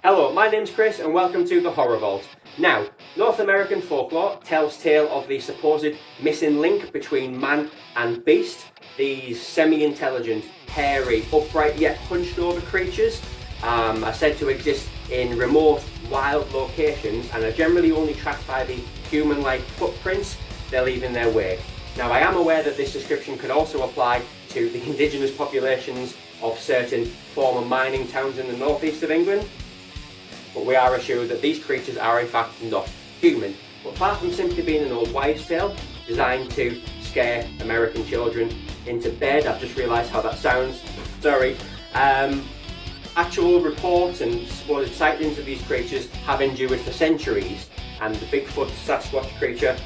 Hello, my name's Chris and welcome to the Horror Vault. Now, North American folklore tells tale of the supposed missing link between man and beast. These semi-intelligent, hairy, upright yet hunched over creatures are said to exist in remote, wild locations and are generally only tracked by the human-like footprints they leave in their wake. Now, I am aware that this description could also apply to the indigenous populations of certain former mining towns in the northeast of England, but we are assured that these creatures are in fact not human. But far from simply being an old wives' tale designed to scare American children into bed, I've just realised how that sounds, sorry. Actual reports and supposed sightings of these creatures have endured for centuries, and the Bigfoot Sasquatch creature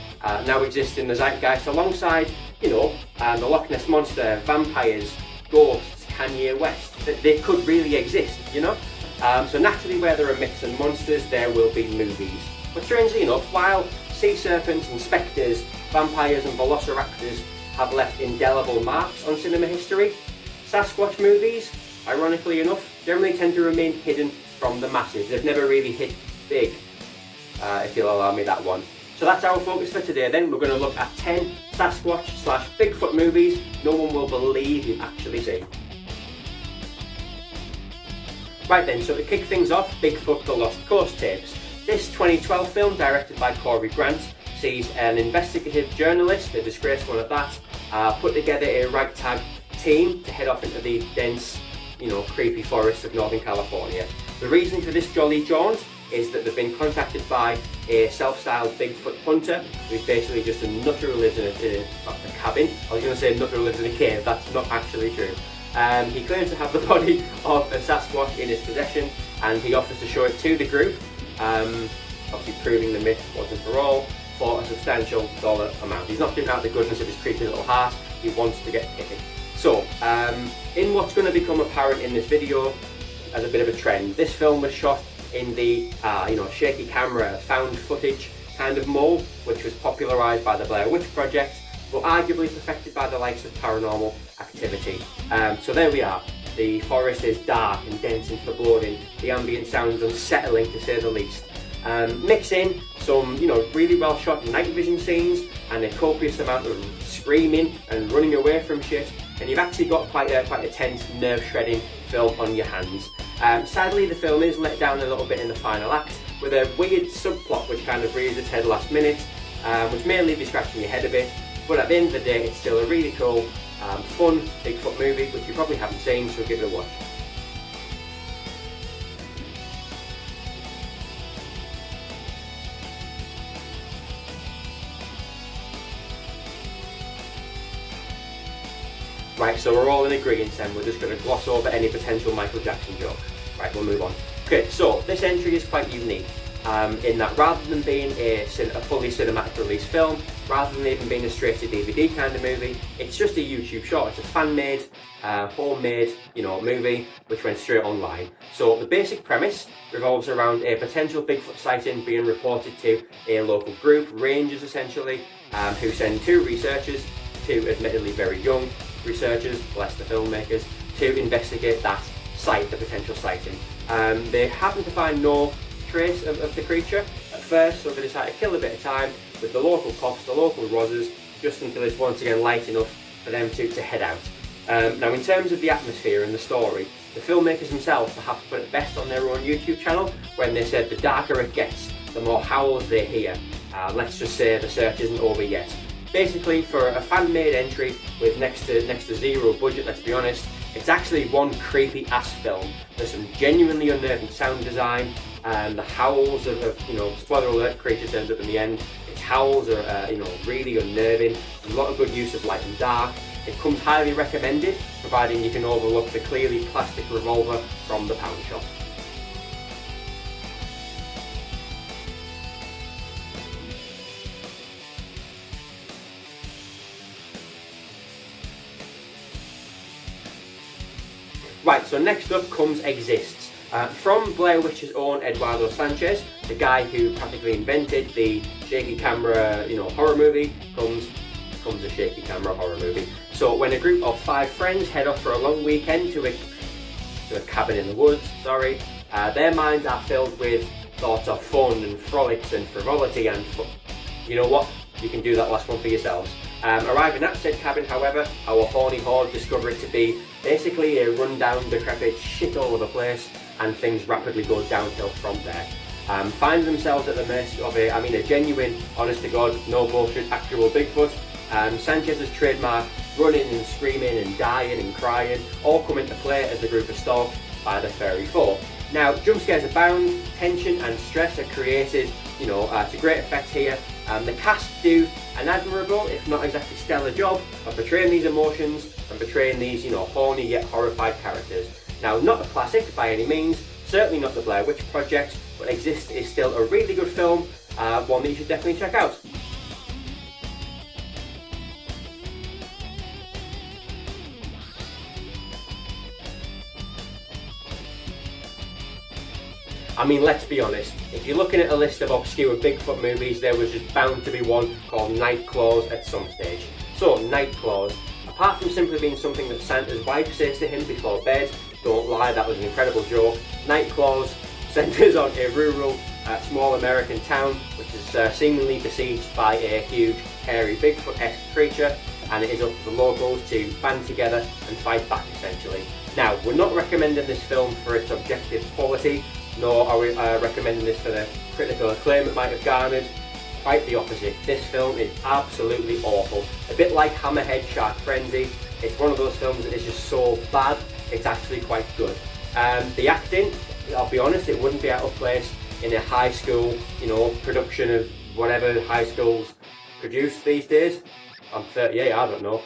now exists in the zeitgeist alongside, the Loch Ness Monster, vampires, ghosts, Kanye West. They could really exist, So naturally, where there are myths and monsters, there will be movies. But strangely enough, while sea serpents and spectres, vampires and velociraptors have left indelible marks on cinema history, Sasquatch movies, ironically enough, generally tend to remain hidden from the masses. They've never really hit big, if you'll allow me that one. So that's our focus for today then. We're going to look at 10 Sasquatch/Bigfoot movies no one will believe you've actually seen. Right then, so to kick things off, Bigfoot The Lost Coast tapes. This 2012 film, directed by Corey Grant, sees an investigative journalist, a disgraced one at that, put together a ragtag team to head off into the dense, creepy forests of Northern California. The reason for this jolly jaunt is that they've been contacted by a self-styled Bigfoot hunter, who's basically just a nutter who lives in a cabin. I was going to say nutter who lives in a cave, that's not actually true. He claims to have the body of a Sasquatch in his possession, and he offers to show it to the group, obviously proving the myth once and for all, for a substantial dollar amount. He's not giving out the goodness of his creepy little heart, he wants to get paid. So, in what's going to become apparent in this video as a bit of a trend, this film was shot in the shaky camera, found footage kind of mold, which was popularised by the Blair Witch Project, but arguably perfected by the likes of Paranormal Activity. So there we are. The forest is dark and dense and foreboding. The ambient sounds unsettling to say the least. Mix in some, really well shot night vision scenes and a copious amount of screaming and running away from shit, and you've actually got quite a tense, nerve-shredding film on your hands. Sadly, the film is let down a little bit in the final act with a weird subplot which kind of rears its head last minute, which may leave you scratching your head a bit. But at the end of the day, it's still a really cool, fun Bigfoot movie, which you probably haven't seen, so give it a watch. Right, so we're all in agreement then, we're just going to gloss over any potential Michael Jackson jokes. Right, we'll move on. Okay, so this entry is quite unique. In that rather than being a fully cinematic release film, rather than even being a straight to DVD kind of movie, it's just a YouTube short. It's a fan-made, homemade, movie which went straight online. So the basic premise revolves around a potential Bigfoot sighting being reported to a local group, rangers essentially, who send two researchers, two admittedly very young researchers, bless the filmmakers, to investigate that site, the potential sighting. They happen to find no trace of the creature at first, so they decide to kill a bit of time with the local cops, the local rozzers, just until it's once again light enough for them to head out. Now, in terms of the atmosphere and the story, the filmmakers themselves perhaps put it best on their own YouTube channel when they said the darker it gets, the more howls they hear. Let's just say the search isn't over yet. Basically, for a fan-made entry with next to zero budget, let's be honest, it's actually one creepy ass film. There's some genuinely unnerving sound design, and the howls of spoiler alert, creature turns up in the end. Its howls are really unnerving. A lot of good use of light and dark. It comes highly recommended, providing you can overlook the clearly plastic revolver from the pound shop. Right, so next up comes Exists. From Blair Witch's own Eduardo Sanchez, the guy who practically invented the shaky camera, horror movie, comes a shaky camera horror movie. So when a group of 5 friends head off for a long weekend to to a cabin in the woods, sorry. Their minds are filled with thoughts of fun and frolics and frivolity and you know what? You can do that last one for yourselves. Arriving at said cabin, however, our horny horde discover it to be basically a rundown, decrepit shit all over the place, and things rapidly go downhill from there. Find themselves at the mercy of a genuine, honest-to-God, no bullshit, actual Bigfoot. Sanchez's trademark running and screaming and dying and crying all come into play as the group is stalked by the furry foe. Now, jump scares abound, tension and stress are created, to great effect here. The cast do an admirable, if not exactly stellar job of portraying these emotions and portraying these, horny yet horrified characters. Now, not a classic by any means, certainly not the Blair Witch Project, but Exist is still a really good film, one that you should definitely check out. I mean, let's be honest, if you're looking at a list of obscure Bigfoot movies, there was just bound to be one called Night Claws at some stage. So, Night Claws, apart from simply being something that Santa's wife says to him before bed, don't lie, that was an incredible joke, Night Claws centres on a rural, small American town, which is seemingly besieged by a huge, hairy Bigfoot-esque creature, and it is up to the locals to band together and fight back, essentially. Now, we're not recommending this film for its objective quality, nor are we recommending this for the critical acclaim it might have garnered. Quite the opposite. This film is absolutely awful. A bit like Hammerhead Shark Frenzy, it's one of those films that is just so bad, it's actually quite good. The acting, I'll be honest, it wouldn't be out of place in a high school, production of whatever high schools produce these days. I'm 38, I don't know.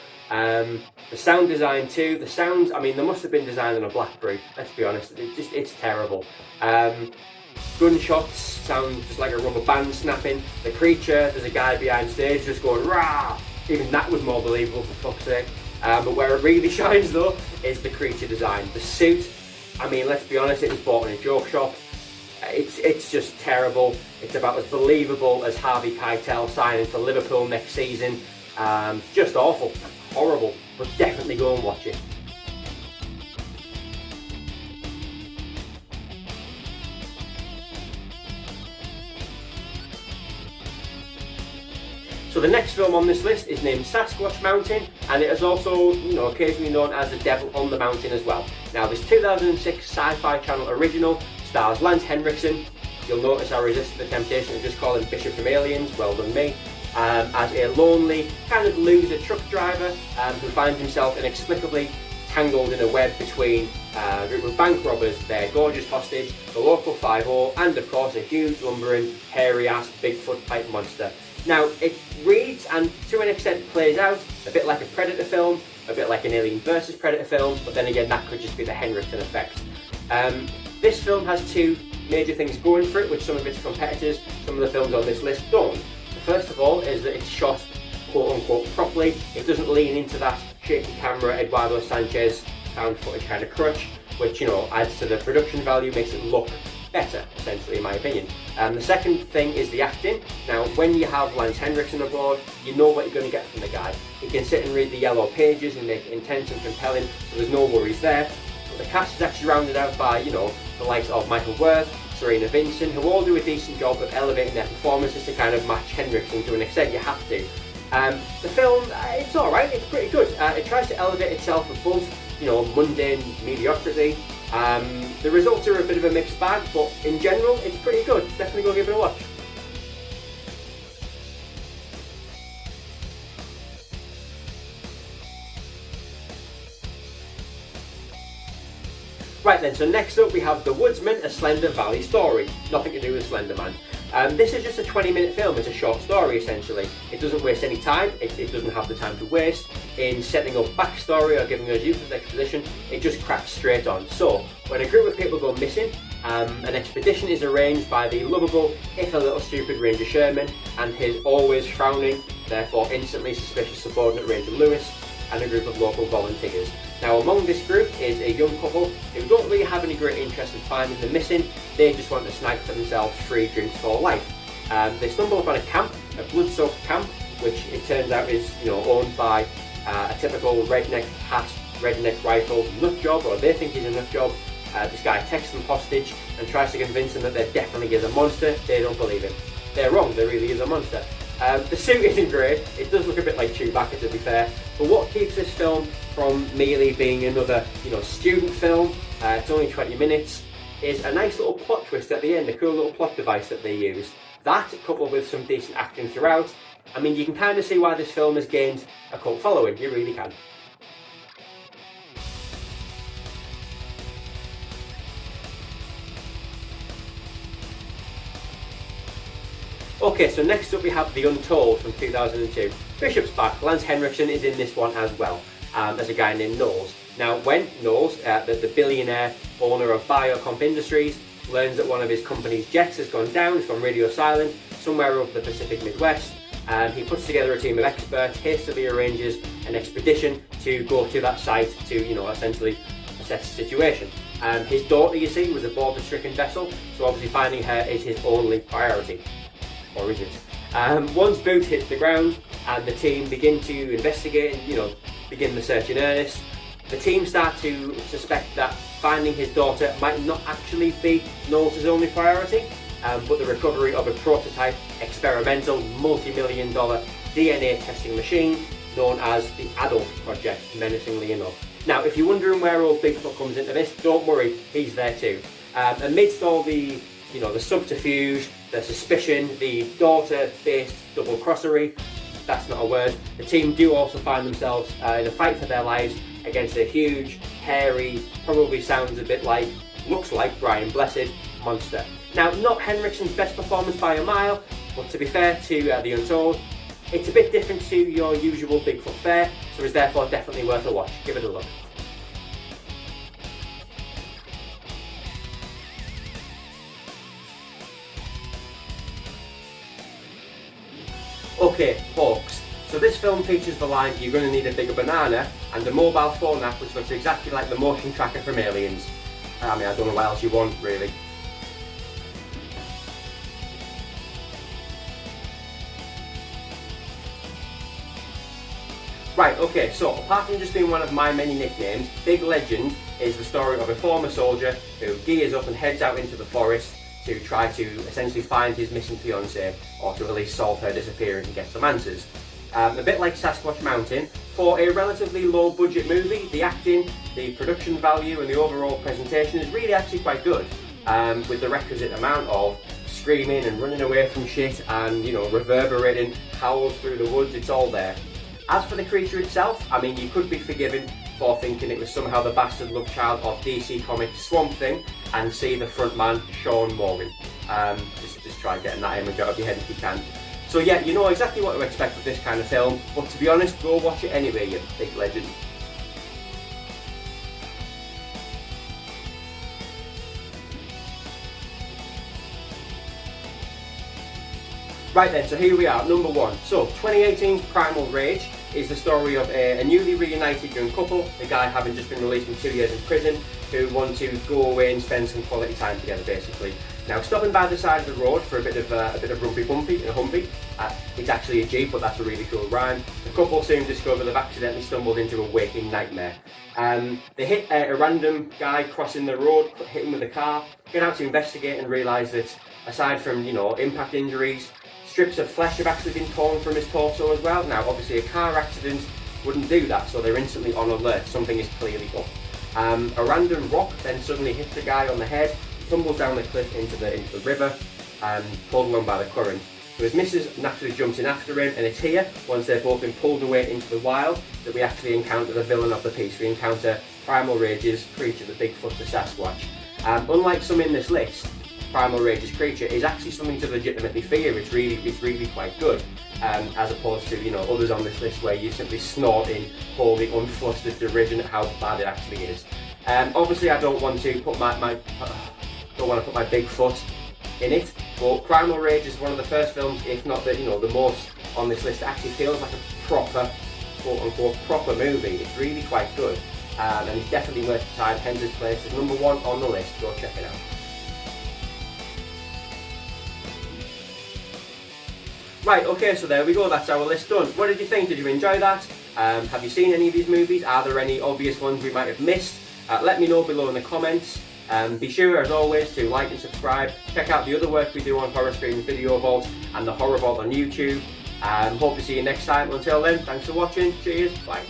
The sound design too, the sounds, they must have been designed on a BlackBerry, let's be honest, it's terrible. Gunshots sound just like a rubber band snapping. The creature, there's a guy behind stage just going rah! Even that was more believable, for fuck's sake. But where it really shines though, is the creature design. The suit, let's be honest, it was bought in a joke shop. It's just terrible. It's about as believable as Harvey Keitel signing for Liverpool next season. Just awful, horrible, but definitely go and watch it. So the next film on this list is named Sasquatch Mountain, and it is also, occasionally known as The Devil on the Mountain as well. Now, this 2006 Sci-Fi Channel original stars Lance Henriksen. You'll notice I resisted the temptation of just calling Bishop from Aliens, well done me, as a lonely, kind of loser truck driver who finds himself inexplicably tangled in a web between a group of bank robbers, their gorgeous hostage, the local 5-0, and of course a huge, lumbering, hairy-ass Bigfoot-type monster. Now, it reads and to an extent plays out a bit like a Predator film, a bit like an Alien vs Predator film, but then again that could just be the Henriksen effect. This film has two major things going for it, which some of its competitors, some of the films on this list don't. The first of all is that it's shot quote-unquote properly. It doesn't lean into that shaky camera, Eduardo Sanchez found footage kind of crutch, which, adds to the production value, makes it look better, essentially, in my opinion. The second thing is the acting. Now, when you have Lance Henriksen aboard, you know what you're going to get from the guy. He can sit and read the yellow pages and make it intense and compelling, so there's no worries there. But the cast is actually rounded out by, the likes of Michael Worth, Serena Vincent, who all do a decent job of elevating their performances to kind of match Henriksen to an extent you have to. The film, it's alright, it's pretty good. It tries to elevate itself above, mundane mediocrity. The results are a bit of a mixed bag, but in general, it's pretty good. Definitely go give it a watch. Right then, so next up we have The Woodsman, A Slender Valley Story. Nothing to do with Slender Man. This is just a 20-minute film, it's a short story essentially. It doesn't waste any time, it doesn't have the time to waste in setting up backstory or giving us useless exposition, it just cracks straight on. So, when a group of people go missing, an expedition is arranged by the lovable, if a little stupid Ranger Sherman and his always frowning, therefore instantly suspicious subordinate Ranger Lewis, and a group of local volunteers. Now, among this group is a young couple who don't really have any great interest in finding the missing, they just want to snag for themselves free drinks for life. They stumble upon a camp, a blood-soaked camp, which it turns out is owned by a typical redneck hat, redneck rifle nut job, or they think he's a nut job, This guy takes them hostage and tries to convince them that there definitely is a monster. They don't believe him. They're wrong, there really is a monster. The suit isn't great, it does look a bit like Chewbacca, to be fair, but what keeps this film from merely being another, student film, it's only 20 minutes, is a nice little plot twist at the end, a cool little plot device that they use. That, coupled with some decent acting throughout, I mean, you can kind of see why this film has gained a cult following, you really can. Okay, so next up we have The Untold from 2002. Bishop's back, Lance Henriksen is in this one as well, as a guy named Knowles. Now, when Knowles, the billionaire owner of Biocomp Industries, learns that one of his company's jets has gone down, it's gone radio silent, somewhere over the Pacific Midwest, he puts together a team of experts, hastily arranges an expedition to go to that site to, essentially assess the situation. His daughter, you see, was aboard the stricken vessel, so obviously finding her is his only priority. Or is it? Once boots hits the ground and the team begin to investigate and begin the search in earnest, the team start to suspect that finding his daughter might not actually be Knowles' only priority, but the recovery of a prototype experimental multi-million-dollar DNA testing machine known as the Adult Project, menacingly enough. Now, if you're wondering where old Bigfoot comes into this, don't worry, he's there too. Amidst all the the subterfuge, the suspicion, the daughter-based double-crossery, that's not a word, the team do also find themselves in a fight for their lives against a huge, hairy, probably sounds a bit like, looks like Brian Blessed monster. Now, not Henriksen's best performance by a mile, but to be fair to The Untold, it's a bit different to your usual Bigfoot fare, so it's therefore definitely worth a watch. Give it a look. Okay, folks, so this film features the line, "You're going to need a bigger banana," and a mobile phone app which looks exactly like the motion tracker from Aliens. I mean, I don't know what else you want, really. Right, okay, so apart from just being one of my many nicknames, Big Legend is the story of a former soldier who gears up and heads out into the forest to try to essentially find his missing fiancée, or to at least solve her disappearance and get some answers. A bit like Sasquatch Mountain, for a relatively low budget movie, the acting, the production value and the overall presentation is really actually quite good, with the requisite amount of screaming and running away from shit and reverberating howls through the woods, it's all there. As for the creature itself, I mean, you could be forgiven for thinking it was somehow the bastard love child of DC Comics Swamp Thing and see the frontman Sean Morgan. Just try getting that image out of your head if you can. So yeah, you know exactly what to expect with this kind of film, but to be honest, go watch it anyway, you big legend. Right then, so here we are, number one. So, 2018's Primal Rage is the story of a newly reunited young couple, the guy having just been released from 2 years in prison, who want to go away and spend some quality time together, basically. Now, stopping by the side of the road for a bit of rumpy bumpy in a Humvee, it's actually a Jeep, but that's a really cool rhyme. The couple soon discover they've accidentally stumbled into a waking nightmare. They hit a random guy crossing the road, hit him with a car, get out to investigate and realise that aside from, impact injuries, strips of flesh have actually been torn from his torso as well. Now, obviously a car accident wouldn't do that, so they're instantly on alert, something is clearly up. A random rock then suddenly hits the guy on the head, tumbles down the cliff into the river, and pulled along by the current. So his missus naturally jumps in after him, and it's here, once they've both been pulled away into the wild, that we actually encounter the villain of the piece. We encounter Primal Rage's creature, the Bigfoot, the Sasquatch. Unlike some in this list, Primal Rage's creature is actually something to legitimately fear. It's really quite good, as opposed to others on this list where you simply snort in wholly unflustered derision at how bad it actually is. Obviously, I don't want to put my big foot in it, but Primal Rage is one of the first films, if not the most on this list, that actually feels like a proper, quote unquote, proper movie. It's really quite good, and it's definitely worth the time. Hence its place is number one on the list. Go check it out. Right, okay, so there we go, that's our list done. What did you think? Did you enjoy that? Have you seen any of these movies? Are there any obvious ones we might have missed? Let me know below in the comments. Be sure, as always, to like and subscribe. Check out the other work we do on HorrorScreams VideoVault and the Horror Vault on YouTube. Hope to see you next time. Until then, thanks for watching. Cheers. Bye.